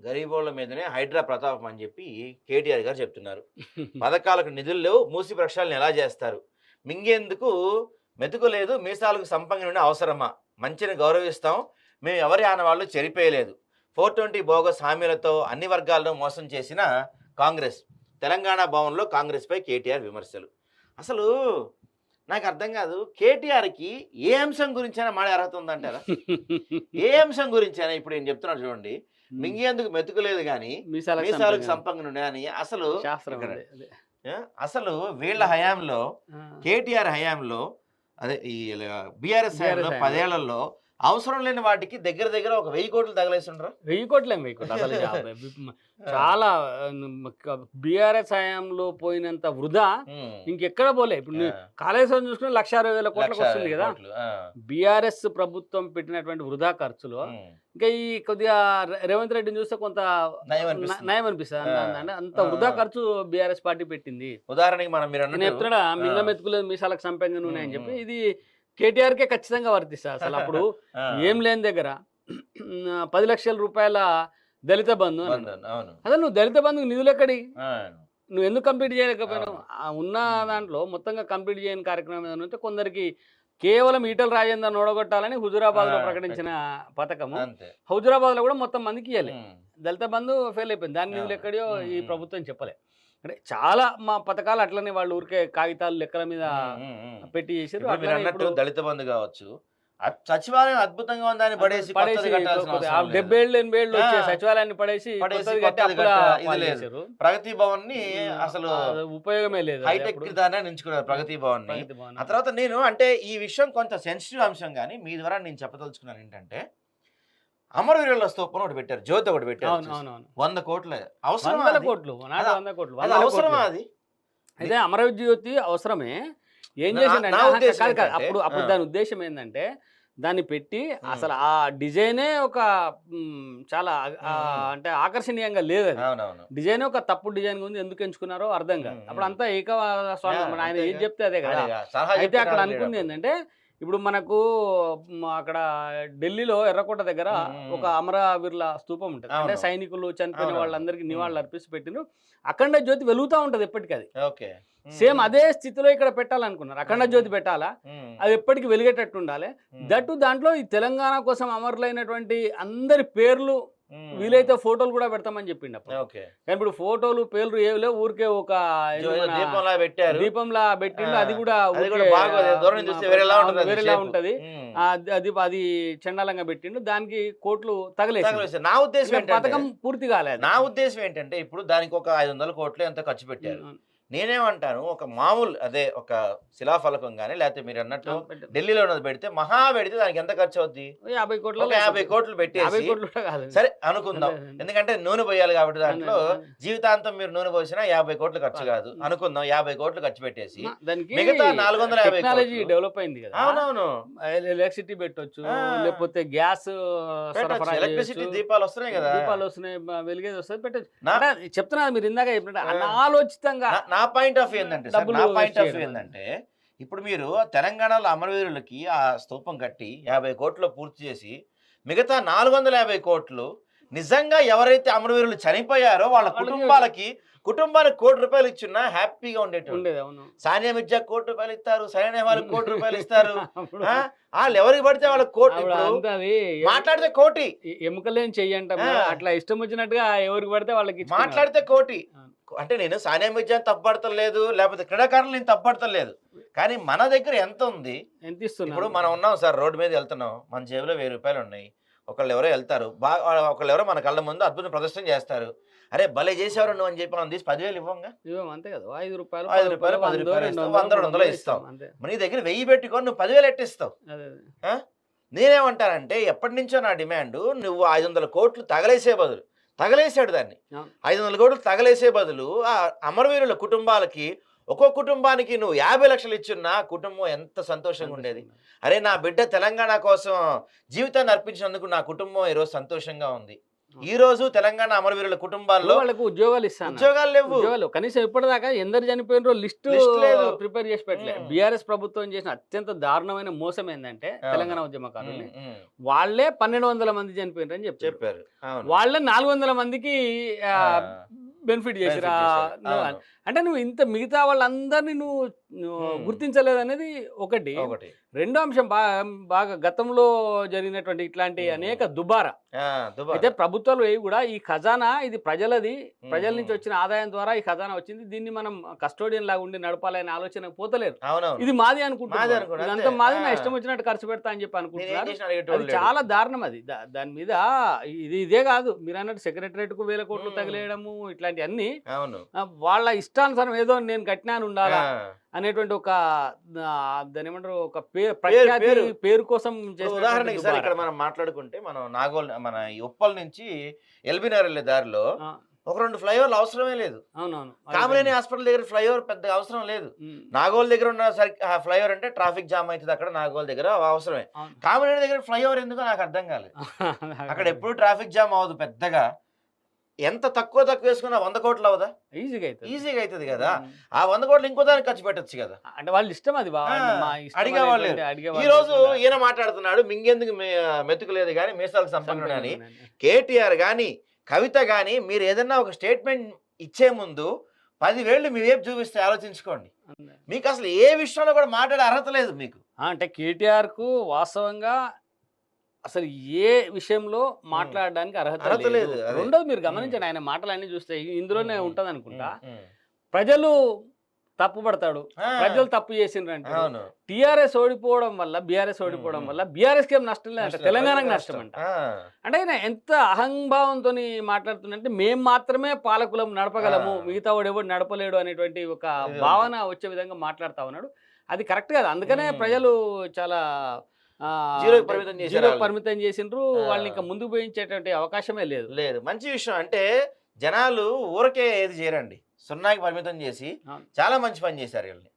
గరీబోళ్ళ మీదనే హైడ్రా ప్రతాపం అని చెప్పి కేటీఆర్ గారు చెప్తున్నారు. పథకాలకు నిధులు లేవు, మూసి ప్రక్షాళన ఎలా చేస్తారు? మింగేందుకు మెతుకు లేదు, మీసాలకు సంపంగి నుండి అవసరమా? మంచిని గౌరవిస్తాం, మేము ఎవరి ఆనవాళ్ళు చెరిపేయలేదు. 420 బోగస్ హామీలతో అన్ని వర్గాలను మోసం చేసిన కాంగ్రెస్. తెలంగాణ భవన్లో కాంగ్రెస్పై కేటీఆర్ విమర్శలు. అసలు నాకు అర్థం కాదు, కేటీఆర్కి ఏ అంశం గురించైనా మాడే అర్హత ఉందంటారా? ఏ అంశం గురించైనా ఇప్పుడు నేను చెప్తున్నాను చూడండి, మింగేందుకు మెతుకులేదు కానీ మీసాలకు సంపంగి నుండి అని. అసలు అసలు వీళ్ళ హయాంలో, కేటీఆర్ హయాంలో, అదే ఈ బీఆర్ఎస్ హయాంలో 10 ఏళ్లలో అవసరం లేని వాటికి దగ్గర దగ్గర ఒక 1000 కోట్లు తగలేస్తుండ్రా. 1000 కోట్లు అసలు చాలా బీఆర్ఎస్ హయాంలో పోయినంత వృధా ఇంకెక్కడ పోలే. ఇప్పుడు కాళేశ్వరం చూసుకుని 1,60,000 కోట్లకు వస్తుంది కదా. బీఆర్ఎస్ ప్రభుత్వం పెట్టినటువంటి వృధా ఖర్చులో ఇంకా ఈ కొద్దిగా రేవంత్ రెడ్డిని చూస్తే కొంత నయం అనిపిస్తుంది. అంత వృధా ఖర్చు బీఆర్ఎస్ పార్టీ పెట్టింది. ఉదాహరణకి మనం నేను చెప్తున్నా, మింగ మెతుకులేదు మీసాలకు సంపెంగ నూనె అని చెప్పి, ఇది కేటీఆర్కే ఖచ్చితంగా వర్తిస్తా. అసలు అప్పుడు ఏం లేని దగ్గర 10 లక్షల రూపాయల దళిత బంధు, అసలు నువ్వు దళిత బంధుకు నిధులు ఎక్కడి, నువ్వు ఎందుకు కంప్లీట్ చేయలేకపోయినావు? ఉన్న దాంట్లో మొత్తంగా కంప్లీట్ చేయని కార్యక్రమం ఏదైనా ఉంటే కొందరికి కేవలం ఈటల రాజేందర్ ఓడగొట్టాలని హుజురాబాద్ లో ప్రకటించిన పథకము హుజురాబాద్ లో కూడా మొత్తం మందికి ఇవ్వాలి. దళిత బంధు ఫెయిల్ అయిపోయింది, దాని నిధులు ఎక్కడో ఈ ప్రభుత్వం చెప్పలే. అంటే చాలా మా పథకాలు అట్లనే వాళ్ళు ఊరికే కాగితాలు లెక్కల మీద పెట్టి చేసారు. దళిత బంధు కావచ్చు, సచివాలయం అద్భుతంగా ఉందని పడేసి 70 ఏళ్ళు 80 ఏళ్ళు వచ్చే సచివాలయాన్ని పడేసి ప్రగతి భవన్ ని అసలు ఉపయోగమే లేదు, హైటెక్ దాన్ని ఎంచుకున్నారు ప్రగతి భవన్ ని. ఆ తర్వాత నేను అంటే ఈ విషయం కొంత సెన్సిటివ్ అంశం, కానీ మీ ద్వారా నేను చెప్పదలుచుకున్నాను ఏంటంటే, అమరవీరుల స్తూపం ఒకటి పెట్టారు, జ్యోతి ఒకటి పెట్టారు, 100 కోట్ల అవసరమా? 100 కోట్లు అవసరమా? అది అదే అమరవీర జ్యోతి అవసరమే. ఏం చేసిందంటే అప్పుడు దాని ఉద్దేశం ఏంటంటే, దాన్ని పెట్టి అసలు ఆ డిజైనే ఒక చాలా అంటే ఆకర్షణీయంగా లేదు. అది డిజైన్ ఒక తప్పుడు డిజైన్ ఉంది, ఎందుకు ఎంచుకున్నారో అర్థం కాదు. అప్పుడు అంతా స్వామి ఆయన ఏం చెప్తే అదే కదా. అయితే అక్కడ అనుకుంది ఏంటంటే, ఇప్పుడు మనకు అక్కడ ఢిల్లీలో ఎర్రకోట దగ్గర ఒక అమరవీరుల స్తూపం ఉంటుంది. అంటే సైనికులు చనిపోయిన వాళ్ళందరికీ నివాళులు అర్పిస్తూ పెట్టిన అఖండ జ్యోతి వెలుగుతూ ఉంటుంది ఎప్పటికీ. అది సేమ్ అదే స్థితిలో ఇక్కడ పెట్టాలనుకున్నారు. అఖండ జ్యోతి పెట్టాలా, అది ఎప్పటికీ వెలిగేటట్టు ఉండాలి. దట్టు దాంట్లో ఈ తెలంగాణ కోసం అమరులైనటువంటి అందరి పేర్లు, వీలైతే ఫోటోలు కూడా పెడతామని చెప్పిండు అప్పుడు. కానీ ఇప్పుడు ఫోటోలు పేర్లు ఏవి లేవు, ఊరికే ఒక దీపంలా పెట్టిండు. అది కూడా వేరేలా ఉంటది, అది చండాలంగా పెట్టిండు. దానికి కోట్లు తగలేసి. నా ఉద్దేశం పథకం పూర్తి కాలేదు. నా ఉద్దేశం ఏంటంటే, ఇప్పుడు దానికి ఒక 500 కోట్లు ఎంత ఖర్చు పెట్టారు. నేనేమంటాను, ఒక మామూలు అదే ఒక శిలాఫలకం కానీ, లేకపోతే మీరు అన్నట్టు ఢిల్లీలో ఉన్నది పెడితే మహా పెడితే దానికి ఎంత ఖర్చు అవుద్ది? 50 కోట్లు పెట్టేసి సరే అనుకుందాం. ఎందుకంటే నూనె పోయాలి కాబట్టి దాంట్లో జీవితాంతం మీరు నూనె పోసినా 50 కోట్లు ఖర్చు కాదు అనుకుందాం. 50 కోట్లు ఖర్చు పెట్టేసి మిగతా 450 డెవలప్ అయింది కదా. అవునవును, ఎలక్ట్రిసిటీ పెట్టొచ్చు, లేకపోతే గ్యాస్ ఎలక్ట్రిసిటీ దీపాలు వస్తున్నాయి కదా, దీపాలు వస్తున్నాయి, వెలిగేది వస్తుంది, పెట్టచ్చు. చెప్తున్నా మీరు ఇందాక చెప్పినట్టు అనాలోచితంగా. నా పాయింట్ ఆఫ్ వ్యూ ఏంటంటే, ఇప్పుడు మీరు తెలంగాణలో అమరవీరులకి ఆ స్తూపం కట్టి 50 కోట్లు పూర్తి చేసి మిగతా 450 కోట్లు నిజంగా ఎవరైతే అమరవీరులు చనిపోయారో వాళ్ళ కుటుంబానికి 1 కోటి రూపాయలు ఇచ్చున్నా హ్యాపీగా ఉండేది. సానియా మిర్జా 1 కోటి రూపాయలు ఇస్తారు, సరైన వాళ్ళకి 1 కోటి రూపాయలు ఇస్తారు. వాళ్ళు ఎవరికి పడితే వాళ్ళకి కోటి, మాట్లాడితే కోటి, ఎముకలేం చెయ్యంట అట్లా ఇష్టం వచ్చినట్టుగా ఎవరికి పడితే వాళ్ళకి మాట్లాడితే కోటి. అంటే నేను సానియా మిర్జాని తప్పడతలేదు, లేకపోతే క్రీడాకారులు నేను తప్పడతలేదు, కానీ మన దగ్గర ఎంత ఉంది, ఎంత ఇస్తుంది. ఇప్పుడు మనం ఉన్నాం సార్, రోడ్డు మీద వెళ్తున్నాం, మన జేబులో 1000 రూపాయలు ఉన్నాయి. ఒకళ్ళు ఎవరో వెళ్తారు, ఒకళ్ళు ఎవరో మన కళ్ళ ముందు అద్భుత ప్రదర్శన చేస్తారు. అరే భలే చేసేవారు నువ్వు అని చెప్పి మనం తీసి 10,000 ఇవ్వంగా, అంతే కదా. 5 రూపాయలు 10 రూపాయలు 100 ఇస్తాం. నీ దగ్గర 1000 పెట్టుకొని నువ్వు 10,000 ఎట్టిస్తావు? నేనేమంటానంటే, ఎప్పటి నుంచో నా డిమాండ్, నువ్వు 500 కోట్లు తగలేసాడు దాన్ని 500 కోట్లు తగలేసే బదులు ఆ అమరవీరుల కుటుంబాలకి ఒక్కో కుటుంబానికి నువ్వు 50 లక్షలు ఇచ్చున్నా కుటుంబం ఎంత సంతోషంగా ఉండేది. అరే నా బిడ్డ తెలంగాణ కోసం జీవితాన్ని అర్పించినందుకు నా కుటుంబం ఈరోజు సంతోషంగా ఉంది. ఈ రోజు తెలంగాణ అమరవీరుల కుటుంబాల్లో వాళ్ళకు ఉద్యోగాలు ఇస్తాను, ఉద్యోగాలు లేవు. ఉద్యోగాలు కనీసం ఇప్పటిదాకా ఎందరు చనిపోయినరో లిస్ట్ లిస్ట్ లేదు. ప్రిపేర్ చేసి పెట్టలే. బీఆర్ఎస్ ప్రభుత్వం చేసిన అత్యంత దారుణమైన మోసం ఏంటంటే తెలంగాణ ఉద్యమకారులు వాళ్ళే 1200 మంది చనిపోయినారు అని చెప్పారు. అవును. వాళ్ళే 400 మందికి బెనిఫిట్ చేసిరా. అవును. అంటే నువ్వు ఇంత మిగతా వాళ్ళందరినీ నువ్వు గుర్తించలేదు అనేది ఒకటి. రెండో అంశం బాగా గతంలో జరిగినటువంటి ఇట్లాంటి అనేక దుబారా అయితే ప్రభుత్వాలు ఏవి కూడా ఈ ఖజానా ఇది ప్రజలది, ప్రజల నుంచి వచ్చిన ఆదాయం ద్వారా ఈ ఖజానా వచ్చింది, దీన్ని మనం కస్టోడియన్ లాగా ఉండి నడపాలనే ఆలోచన పోతలేరు. ఇది మాది అనుకుంటున్నారు, ఇదంతా మాది, నా ఇష్టం వచ్చినట్టు ఖర్చు పెడతా అని చెప్పి అనుకుంటున్నారు. అది చాలా దారుణం. అది దాని మీద ఇదే కాదు, మీరు అన్నట్టు సెక్రటరేట్ కు 1000 కోట్లు తగిలేయడము, ఇట్లాంటి అన్ని వాళ్ళ ఇష్టానుసారం ఏదో నేను కట్టినాను ఉండాలా అనేటువంటి ఒక దాని ఏమంటారు ఒక పేరు కోసం. ఉదాహరణకి సార్ ఇక్కడ మనం మాట్లాడుకుంటే మనం మన ఉప్పల్ నుంచి ఎల్బీ నగర్ దారిలో ఒక 2 ఫ్లైఓవర్లు అవసరమే లేదు. అవునవును. కామినేని హాస్పిటల్ దగ్గర ఫ్లైఓవర్ పెద్ద అవసరం లేదు. నాగోల్ దగ్గర ఉన్న ఫ్లైఓవర్ అంటే ట్రాఫిక్ జామ్ అవుతుంది, అక్కడ నాగోల్ దగ్గర అవసరమే. కామినేని దగ్గర ఫ్లైఓవర్ ఎందుకో నాకు అర్థం కాలేదు. అక్కడ ఎప్పుడు ట్రాఫిక్ జామ్ అవ్వదు పెద్దగా. ఎంత తక్కువ వేసుకున్నా 100 కోట్లు అవదా? ఈజీగా అవుతుంది కదా. ఆ 100 కోట్లు ఇంకో దానికి ఖర్చు పెట్టచ్చు కదా. అంటే వాళ్ళ ఇష్టం అది. అడిగేవాళ్ళు. ఈ రోజు ఈయన మాట్లాడుతున్నాడు మింగేందుకు మెతుకు లేదు కానీ మీసాలకు సంపన్నుడు అని. కేటీఆర్ గాని కవిత గాని మీరు ఏదన్నా ఒక స్టేట్మెంట్ ఇచ్చే ముందు 10 వేళ్ళు మీ వైపు చూపిస్తే ఆలోచించుకోండి. మీకు అసలు ఏ విషయంలో కూడా మాట్లాడే అర్హత లేదు మీకు. అంటే కేటీఆర్ కు వాస్తవంగా అసలు ఏ విషయంలో మాట్లాడడానికి అర్హత లేదు. రెండోది మీరు గమనించండి, ఆయన మాటలన్నీ చూస్తే ఇందులోనే ఉంటది అనుకుంటా. ప్రజలు తప్పు పడతాడు, ప్రజలు తప్పు చేసిండ్రంటే టిఆర్ఎస్ ఓడిపోవడం వల్ల బీఆర్ఎస్ ఓడిపోవడం వల్ల బీఆర్ఎస్ కి ఏం నష్టం లేదంట, తెలంగాణకు నష్టం అంట. అంటే ఆయన ఎంత అహంభావంతో మాట్లాడుతుందంటే మేము మాత్రమే పాలకులం నడపగలము, మిగతా వాడు ఎవడు నడపలేడు అనేటువంటి ఒక భావన వచ్చే విధంగా మాట్లాడుతా ఉన్నాడు. అది కరెక్ట్ కాదు. అందుకనే ప్రజలు చాలా పరిమితం చేసిండ్రు. వాళ్ళని ఇంకా ముందుకు పోయించేటువంటి అవకాశమే లేదు. మంచి విషయం. అంటే జనాలు ఊరకే ఏది చేయరండి, 0కి పరిమితం చేసి చాలా మంచి పని చేశారు వీళ్ళని.